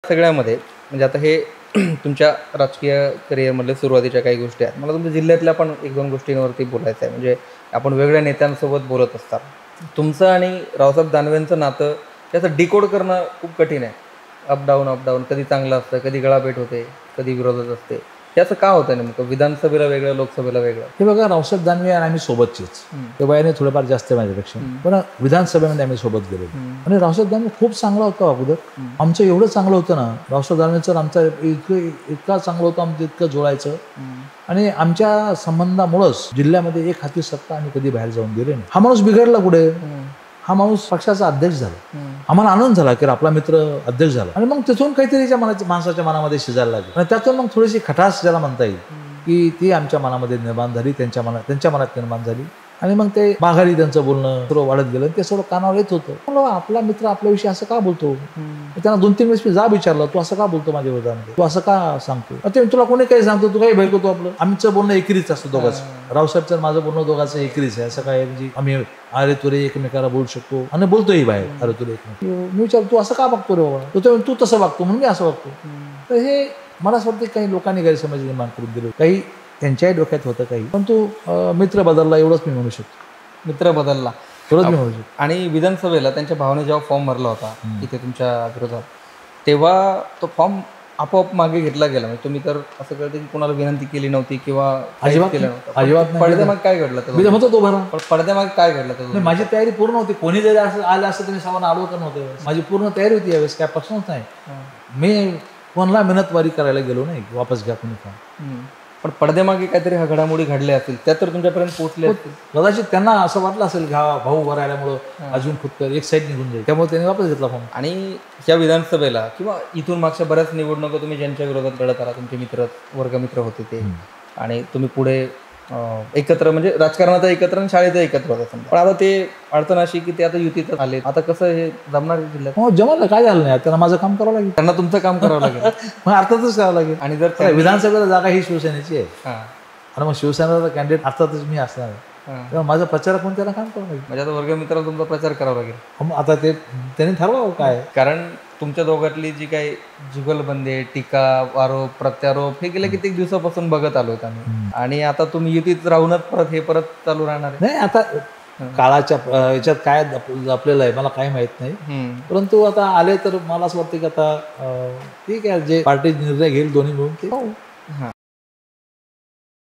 सगळ्यामध्ये म्हणजे आता हे तुमच्या राजकीय करिअरमधल्या सुरुवातीच्या काही गोष्टी आहेत. मला तुमच्या जिल्ह्यातल्या पण एक दोन गोष्टींवरती बोलायचं आहे. म्हणजे आपण वेगळ्या नेत्यांसोबत बोलत असतात. तुमचं आणि रावसाहेब दानवेंचं नातं त्याचं डिकोड करणं खूप कठीण आहे. अप डाऊन कधी चांगलं असतं, कधी गळाभेट होते, कधी विरोधात असते. याचं का होतं नेमकं? विधानसभेला वेगळं, लोकसभेला वेगळं. हे बघा, रावसाहेब दानवे आणि आम्ही सोबतचेच. ते वयाने थोडेफार जास्त माझ्यापेक्षा, पण विधानसभेमध्ये आम्ही सोबत गेलो. आणि रावसाहेब दानवे खूप चांगला होता अगोदर. आमचं एवढं चांगलं होतं ना, रावसाहेब दानवेचं आमचं इतका चांगलं होतं, आमचं इतकं जुळायचं. आणि आमच्या संबंधामुळंच जिल्ह्यामध्ये एक हाती सत्ता आम्ही कधी बाहेर जाऊन गेलो नाही. हा माणूस बिघडला कुठे? हा माणूस पक्षाचा अध्यक्ष झाला. आम्हाला आनंद झाला की आपला मित्र अध्यक्ष झाला. आणि मग तिथून काहीतरी माणसाच्या मनामध्ये शिजायला लागलं. आणि त्यातून मग थोडीशी खटास ज्याला म्हणता येईल की ती आमच्या मनामध्ये निर्माण झाली, त्यांच्या मनात निर्माण झाली. आणि मग ते माघारी त्यांचं बोलणं थोडं वाढत गेलं. ते थोडं कानावर येत होतं. म्हणलं आपला मित्र आपल्याविषयी असं का बोलतो? त्यांना 2-3 वेळेस मी विचारलं, तू असं का बोलतो माझ्या विरोधामध्ये? तू असं का सांगतो? ते तुला कोणी काही सांगतो, तू काही भयकतो? आपलं आमचं बोलणं एकेरीच असतं दोघांचं. रावसाहेबचं माझं बोलणं दोघांचं एकेरीच आहे. असं काय म्हणजे आम्ही अरे तुरे एकमेकाला बोलू शकतो आणि बोलतोही बाहेर अरे तुरे एकमेक. मी विचार, तू असं का बघतो रे बाबा? तू तसं बघतो म्हणून मी असं बघतो. तर हे मला असं वाटतं काही लोकांनी गैरसमज निर्माण करून दिले. काही त्यांच्याही डोक्यात होतं काही. पण तो मित्र बदलला एवढंच मी म्हणू शकतो. मित्र बदलला एवढंच मी म्हणू शकतो. आणि विधानसभेला त्यांच्या भावाने जेव्हा फॉर्म भरला होता इथे तुमच्या विरोधात, तेव्हा तो फॉर्म आपोआप मागे घेतला गेला. म्हणजे तुम्ही तर असं कळतं की कोणाला विनंती केली नव्हती किंवा अजिबात पडद्यामागे काय घडलं? मी म्हणतो तो भरा. पण पडद्यामागे काय घडलं? माझी तयारी पूर्ण होती. कोणी जरी असं आलं असं तुम्ही सर्वांना आडवं करत नव्हतं. माझी पूर्ण तयारी होती यावेळेस. काय प्रश्नच नाही. मी कोणाला मिनतवारी करायला गेलो नाही वापस घ्या कोणी फॉर्म. पण पडद्यामागे काहीतरी घडामोडी घडल्या असतील, त्या तर तुमच्यापर्यंत पोहोचल्या असतील. कदाचित त्यांना असं वाटलं असेल की हा भाऊ वर आल्यामुळं अजून खूप एक साईड निघून जाईल, त्यामुळे त्यांनी वापस घेतला फॉर्म. आणि या विधानसभेला किंवा इथून मागच्या बऱ्याच निवडणुका तुम्ही ज्यांच्या विरोधात लढत आला, तुमचे वर्गमित्र होते ते, आणि तुम्ही पुढे एकत्र म्हणजे राजकारणात एकत्र आणि शाळेत एकत्र होता. पण आता ते अडचण अशी की ते आता युतीत आले. आता कसं हे जमणार जिल्ह्यात? हो, जमलं. काय झालं नाही, त्यांना माझं काम करावं लागेल. त्यांना तुमचं काम करावं लागेल. मग अर्थातच करावं लागेल. आणि जर विधानसभेला जागा ही शिवसेनेची आहे आणि मग शिवसेनेचा कॅन्डिडेट अर्थातच मी असणार आहे. तेव्हा माझं प्रचारक म्हणून त्याला काम करावं लागेल. म्हणजे आता वर्गमित्राला तुमचा प्रचार करावा लागेल. आता ते त्यांनी ठरवावं काय. कारण तुमच्या दोघातली जी काही जुगलबंदी, टीका, आरोप, प्रत्यारोप हे गेल्या कित्येक दिवसापासून बघत आलो आम्ही. आणि आता तुम्ही युतीत राहूनच हे परत चालू राहणार आहे. नाही, आता काळाच्या याच्यात काय आपल्याला आहे मला काही माहित नाही. परंतु आता आले तर मला असं वाटतं की आता ठीक आहे, जे पार्टी निर्णय घेईल दोन्ही मिळून ते.